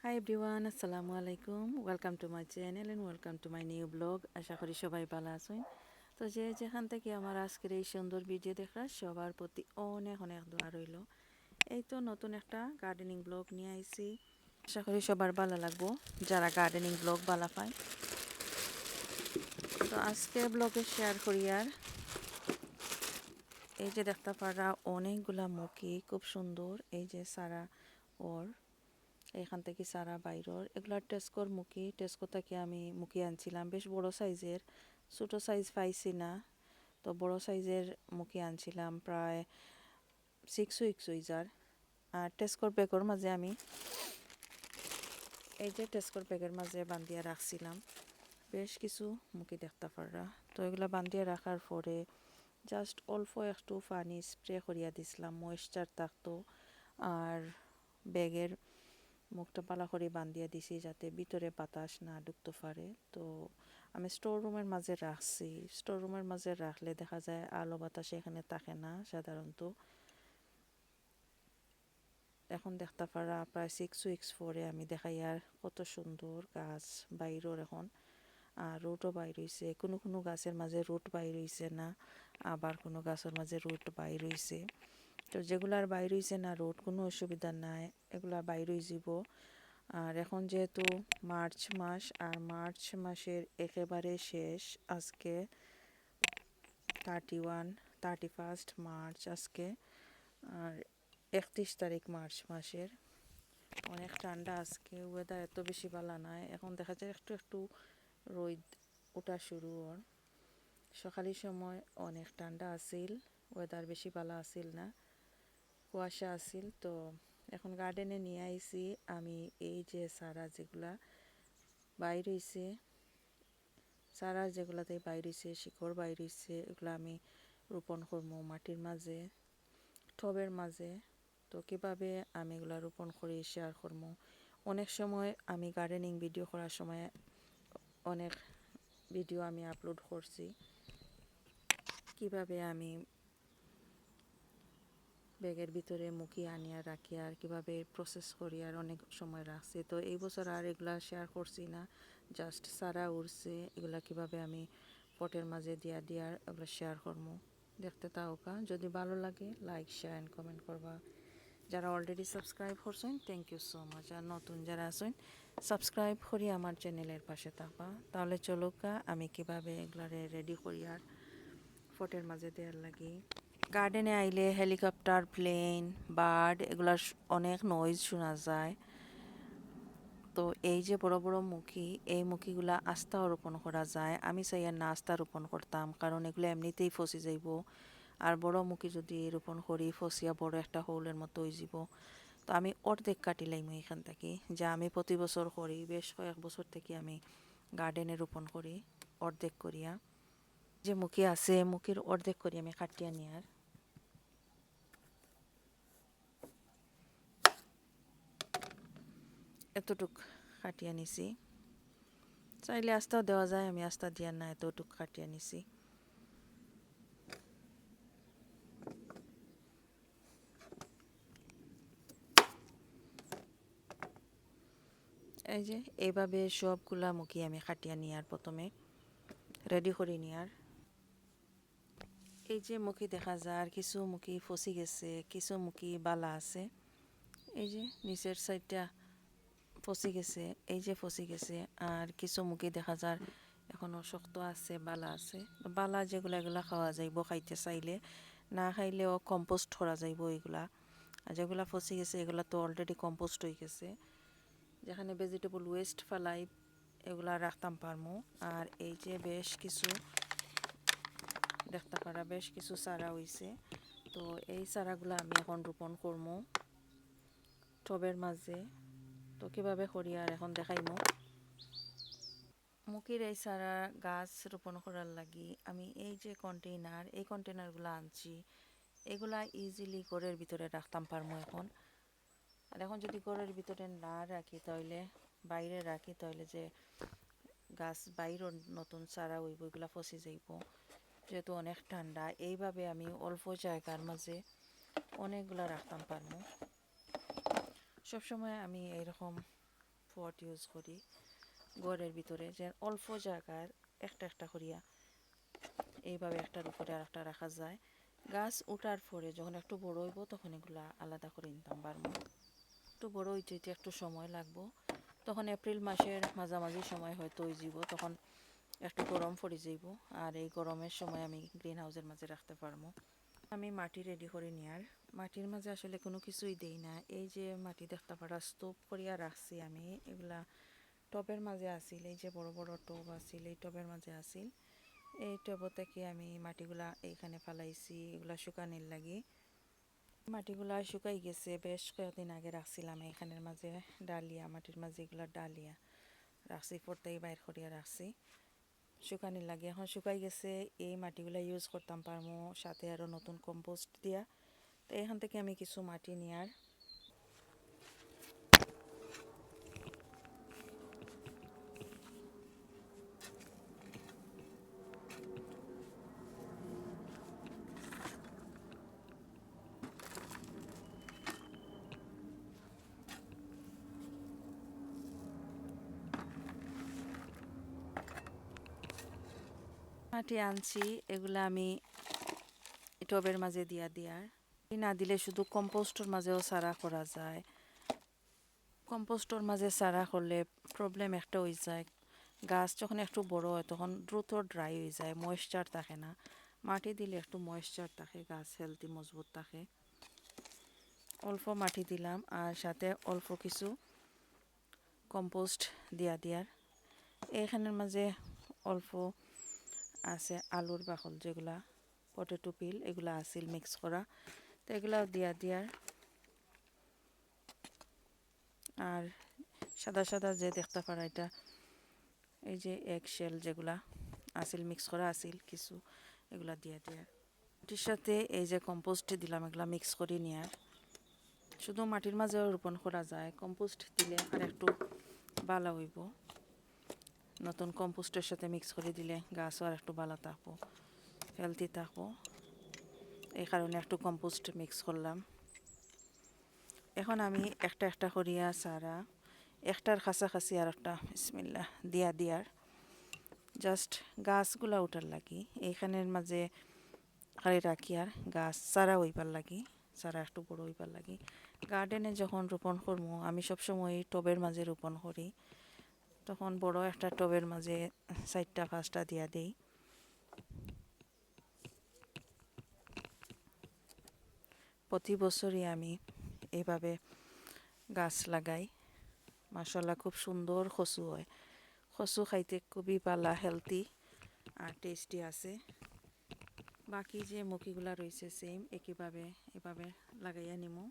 High everyone, আসসালামু আলাইকুম। Welcome to my channel and welcome to my new blog. আশা করি সবাই ভালো আছেন। তো যেখান থেকে আমার আজকের এই সুন্দর ভিডিও দেখার সবার প্রতি অনেক অনেক দোয়া রইল। এই তো নতুন একটা গার্ডেনিং ব্লগ নিয়ে আইছি। আশা করি সবার ভালো লাগবো যারা গার্ডেনিং ব্লগ ভালো পায়। তো আজকের ব্লগে শেয়ার করি আর এই যে দেখতে পারা অনেকগুলা মুখী খুব সুন্দর। এই যে সারা ওর এখান থেকে সারা বাইরের এগুলা টেস্কোর মুখী। টেস্কো থেকে আমি মুখী আনছিলাম বেশ বড় সাইজের, ছোটো সাইজ পাইছি না, তো বড় সাইজের মুখী আনছিলাম প্রায় 6 উইক্স হইজার। আর টেস্কোর ব্যাগের মাঝে আমি এই যে টেস্কোর ব্যাগের মাঝে বান্ধিয়া রাখছিলাম বেশ কিছু মুখী দেখতে পাররা। তো এগুলা বান্ধিয়া রাখার পরে জাস্ট অল্প একটু পানি স্প্রে করিয়া দিছিলাম, ময়েশ্চার থাকতো। আর ব্যাগের মুখটা পালা করে বান্ধিয়া দিছি যাতে ভিতরে বাতাস না ঢুকতে পারে। তো আমি স্টোর রুমের মাঝে রাখছি। স্টোর রুমের মাঝে রাখলে দেখা যায় আলো বাতাস এখানে থাকে না সাধারণত। এখন দেখতে পারা প্রায় 6 উইক্স পরে আমি দেখাই আর কত সুন্দর গাছ বাইরের এখন। আর রুটও বাইর হইছে, কোনো কোনো গাছের মাঝে রুট বাইর হইছে না, আবার কোনো গাছের মাঝে রুট বাইর হইছে। তো যেগুলার বাইর হইছে না রুট, কোনো অসুবিধা নাই, এগুলা বাইর হয়ে যাব। আর এখন যেহেতু মার্চ মাস, আর মার্চ মাসের একেবারে শেষ, আজকে 31 মার্চ আজকে। আর 31 মার্চ মাসের। অনেক ঠান্ডা আজকে, ওয়েদার এত বেশি ভালো নয়। এখন দেখা যায় একটু একটু রোদ ওঠা শুরু ওর। সকালের সময় অনেক ঠান্ডা আছিল, ওয়েদার বেশি ভালো আছিল না, কুয়াশা আছিল। তো এখন গার্ডেনে নিয়ে আইছি আমি এই যে সারা যেগুলা বাইর হইছে, সারা যেগুলাতে বাইর হইছে, শিকড় বাইর হইছে, এগুলো আমি রোপণ করবো মাটির মাঝে, টবের মাঝে। তো কীভাবে আমি এগুলো রোপণ করি শেয়ার করবো। অনেক সময় আমি গার্ডেনিং ভিডিও করার সময় অনেক ভিডিও আমি আপলোড করছি কিভাবে আমি ব্যাগের ভিতরে মুখি আনিয়া রাখি আর কীভাবে প্রসেস করি, আর অনেক সময় রাখছি। তো এই বছর আর এগুলা শেয়ার করছি না, জাস্ট সারা উড়ছে এগুলা কীভাবে আমি পটের মাঝে দিয়া এগুলো শেয়ার করবো। দেখতে থাকা, যদি ভালো লাগে লাইক শেয়ার অ্যান্ড কমেন্ট করবা। যারা অলরেডি সাবস্ক্রাইব করছেন থ্যাংক ইউ সো মাচ। আর নতুন যারা আছেন সাবস্ক্রাইব করি আমার চ্যানেলের পাশে থাকা। তাহলে চলুকা আমি কীভাবে এগুলারে রেডি করি আর ফটের মাঝে দেওয়ার লাগি। গার্ডেনে আইলে হেলিকপ্টার, প্লেন, বার্ড এগুলার অনেক নয়েজ শোনা যায়। তো এই যে বড় বড় মুখী, এই মুখীগুলা আস্তাও রোপণ করা যায়। আমি চাই আর না আস্তা রোপণ করতাম, কারণ এগুলো এমনিতেই ফসি যাইব। আর বড় মুখী যদি রোপণ করি ফসিয়া বড় একটা হোলের মতো হয়ে যাব। তো আমি অর্ধেক কাটি লাইম এখান থেকে, যা আমি প্রতি বছর করি, বেশ কয়েক বছর থেকে আমি গার্ডেনে রোপণ করি অর্ধেক করিয়া। যে মুখী আছে মুখীর অর্ধেক করি আমি কাটিয়া নিয়ার। এতটুক কাটিয়া নিছি, চাইলে আস্তাও দেওয়া যায়, আমি আস্তা দিয়া না, এতটুক কাটিয়া নিছি। এই যে এইভাবে সবগুলা মুখী আমি কাটিয়া নিয়ার প্রথমে রেডি করে নিয়ার। এই যে মুখী দেখা যায় আর কিছু মুখী ফসি গেছে, কিছু মুখী বালা আছে। এই যে নিচের সাইডটা ফসি গেছে, এই যে ফসি গেছে। আর কিছু মুখী দেখা যায় এখনো শক্ত আছে, বালা আছে। বালা যেগুলা এগুলা খাওয়া যাইব খাইতে চাইলে, না খাইলেও কম্পোস্ট করা যাইব এগুলা। আর যেগুলা ফসি গেছে এগুলা তো অলরেডি কম্পোস্ট হয়ে গেছে, যেখানে ভেজিটেবল ওয়েস্ট ফেলাই এগুলা রাখতাম পারমু। আর এই যে বেশ কিছু দেখতে পারা বেশ কিছু চারা হইছে। তো এই চারাগুলো আমি এখন রোপণ করবো টবের মাঝে। তো কীভাবে করি আর এখন দেখাইমু। মুখির এই চারা গাছ রোপণ করার লাগি আমি এই যে কন্টেইনার, এই কন্টেইনারগুলো আনছি, এগুলা ইজিলি ঘরের ভিতরে রাখতাম পারমু এখন। আর এখন যদি ঘরের ভিতরে না রাখি তাহলে বাইরে রাখি, তাহলে যে গাছ বাইরেও নতুন চারা হইব এগুলা ফসি যাইব, যেহেতু অনেক ঠান্ডা। এইভাবে আমি অল্প জায়গার মাঝে অনেকগুলা রাখতাম পারমু। সবসময় আমি এইরকম পট ইউজ করি ঘরের ভিতরে, যে অল্প জায়গার একটা একটা করিয়া এইভাবে একটার উপরে আর একটা রাখা যায়। গাছ উঠার পরে যখন একটু বড় হইব তখন এগুলা আলাদা করে নিতাম পারবো। একটু বড় হইতে একটু সময় লাগবো, তখন এপ্রিল মাসের মাঝামাঝি সময় হয়তো হয়ে যাব, তখন একটু গরম পড়ে যাইব, আর এই গরমের সময় আমি গ্রিন হাউসের মাঝে রাখতে পারবো। আমি মাটি রেডি করে নিয়ার, মাটির মাঝে আসলে কোনো কিছুই দেই না। এই যে মাটি দেখতে পারা স্তূপ করিয়া রাখছি আমি, এগুলা টবের মাঝে আসিল, এই যে বড় বড় টব আসিল, এই টবের মাঝে আসিল। এই টব থেকে আমি মাটিগুলা এইখানে ফালাইছি, এগুলা শুকানির লাগি। মাটিগুলা শুকাই গেছে, বেশ কয়েকদিন আগে রাখছিলাম এখানের মাঝে ডালিয়া, মাটির মাঝে এগুলা ডালিয়া রাখছি, পরতেই বাইর করিয়া রাখছি শুকানির লাগে। এখন শুকাই গেছে, এই মাটিগুলা ইউজ করতাম পারমো, সাথে আরও নতুন কম্পোস্ট দিয়া। তো এখান থেকে আমি কিছু মাটি নিয়ার মাটি আনছি, এগুলা আমি টবের মাঝে দিয়ার না দিলে শুধু কম্পোস্টর মাঝেও সারা করা যায়। কম্পোস্টর মাঝে সারা করলে প্রবলেম একটা হয়ে যায়, গাছ যখন একটু বড় হয় তখন দ্রুত ড্রাই হয়ে যায়, ময়েশ্চার থাকে না। মাটি দিলে একটু ময়েশ্চার থাকে, গাছ হেলদি মজবুত থাকে। অল্প মাটি দিলাম আর সাথে অল্প কিছু কম্পোস্ট দিয়ার। এইখানের মাঝে অল্প আছে আলুর বাকল, যেগুলা পটেটো পিল, এগুলা আছিল মিক্স করা, তো এগুলাও দিয়ার। আর সাদা সাদা যে দেখতে পারা, এটা এই যে এগ শেল যেগুলা আসিল মিক্স করা আসিল কিছু, এগুলা দিয়ার। এটির সাথে এই যে কম্পোস্ট দিলাম, এগুলা মিক্স করে নিয়ার। শুধু মাটির মাঝেও রোপণ করা যায়, কম্পোস্ট দিলে আর একটু ভালো হইব। নতুন কম্পোস্টের সাথে মিক্স করে দিলে গাছও আর একটু ভালো থাকবো, হেলদি থাকবো। এই কারণে একটু কম্পোস্ট মিক্স করলাম। এখন আমি একটা একটা করিয়া সারা, একটার কাছাকাছি আর একটা বিসমিল্লাহ দিয়ার জাস্ট গাছগুলা উঠার লাগি। এইখানের মাঝে খালি রাখি আর গাছ চারা হইবার লাগি, চারা একটু বড় হইবার লাগি। গার্ডেনে যখন রোপণ করবো আমি সবসময় টবের মাঝে রোপণ করি, তখন বড় একটা টবের মাঝে 4টা-5টা দিয়া দেই। প্রতি বছরই আমি এইভাবে গাছ লাগাই। মাশাআল্লাহ খুব সুন্দর কচু হয়, কচু খাইতে খুবই ভালো, হেলদি আর টেস্টি আছে। বাকি যে মুখিগুলা রয়েছে সেম একইভাবে এভাবে লাগাইয়া নিমু,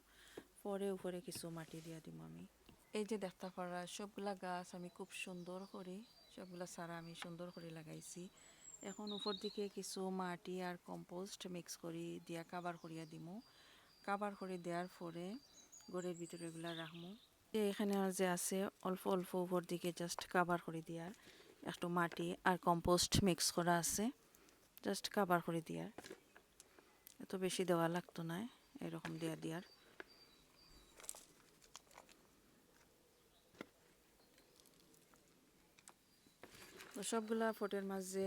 পরে উপরে কিছু মাটি দিয়া দিব আমি। এই যে দেখতে পারা সবগুলা গাছ আমি খুব সুন্দর করি, সবগুলা চারা আমি সুন্দর করে লাগাইছি। এখন উপর দিকে কিছু মাটি আর কম্পোস্ট মিক্স করি দিয়া কাভার করিয়া দিমু। কাভার করে দেওয়ার পরে ঘরের ভিতরে এগুলা রাখমু। এখানে যে আছে অল্প অল্প উপর দিকে জাস্ট কাভার করে দিয়ার, একটু মাটি আর কম্পোস্ট মিক্স করা আছে, জাস্ট কাভার করে দিয়ার, এত বেশি দেওয়া লাগতো না, এরকম দিয়ার। তো সবগুলা পটের মাঝে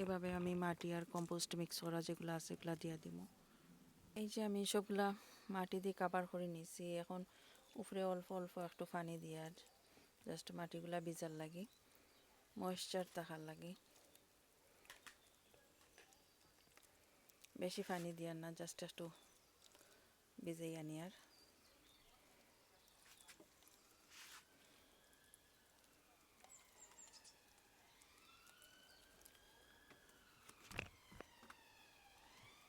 এভাবে আমি মাটি আর কম্পোস্ট মিক্স করা যেগুলো আছে এগুলা দিয়া দিব। এই যে আমি সবগুলা মাটি দিয়ে কাভার করে নিয়েছি, এখন উপরে অল্প অল্প একটু পানি দিয়ার, জাস্ট মাটিগুলা ভিজার লাগি, ময়েশ্চার থাকার লাগি। বেশি পানি দিয়ার না, জাস্ট একটু ভিজাইয়া নিয়ার।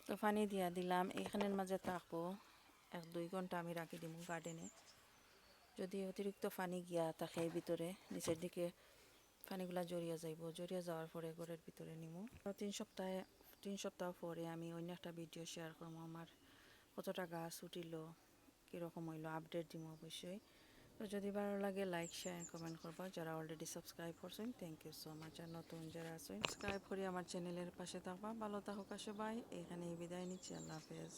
তো পানি দিয়া দিলাম, এখানের মাঝে থাকবো 1-2 ঘন্টা আমি রাখি দিব গার্ডেনে। যদি অতিরিক্ত পানি গিয়া থাকে ভিতরে, নিচের দিকে পানিগুলা জড়িয়ে যাওয়ার পরে ঘরের ভিতরে নিমু। 3 সপ্তাহ পরে আমি অন্য একটা ভিডিও শেয়ার করবো, আমার কতটা গাছ উঠিল, কীরকম হইলো, আপডেট দিব অবশ্যই। তো যদি ভালো লাগে লাইক শেয়ার কমেন্ট করবা। যারা অলরেডি সাবস্ক্রাইব করছেন থ্যাংক ইউ সো মাচ, আর নতুন যারা আছেন সাবস্ক্রাইব করে আমার চ্যানেলের পাশে থাকবা। ভালো থাকুক সবাই, এখানেই বিদায় নিচ্ছি, আল্লাহ হাফেজ।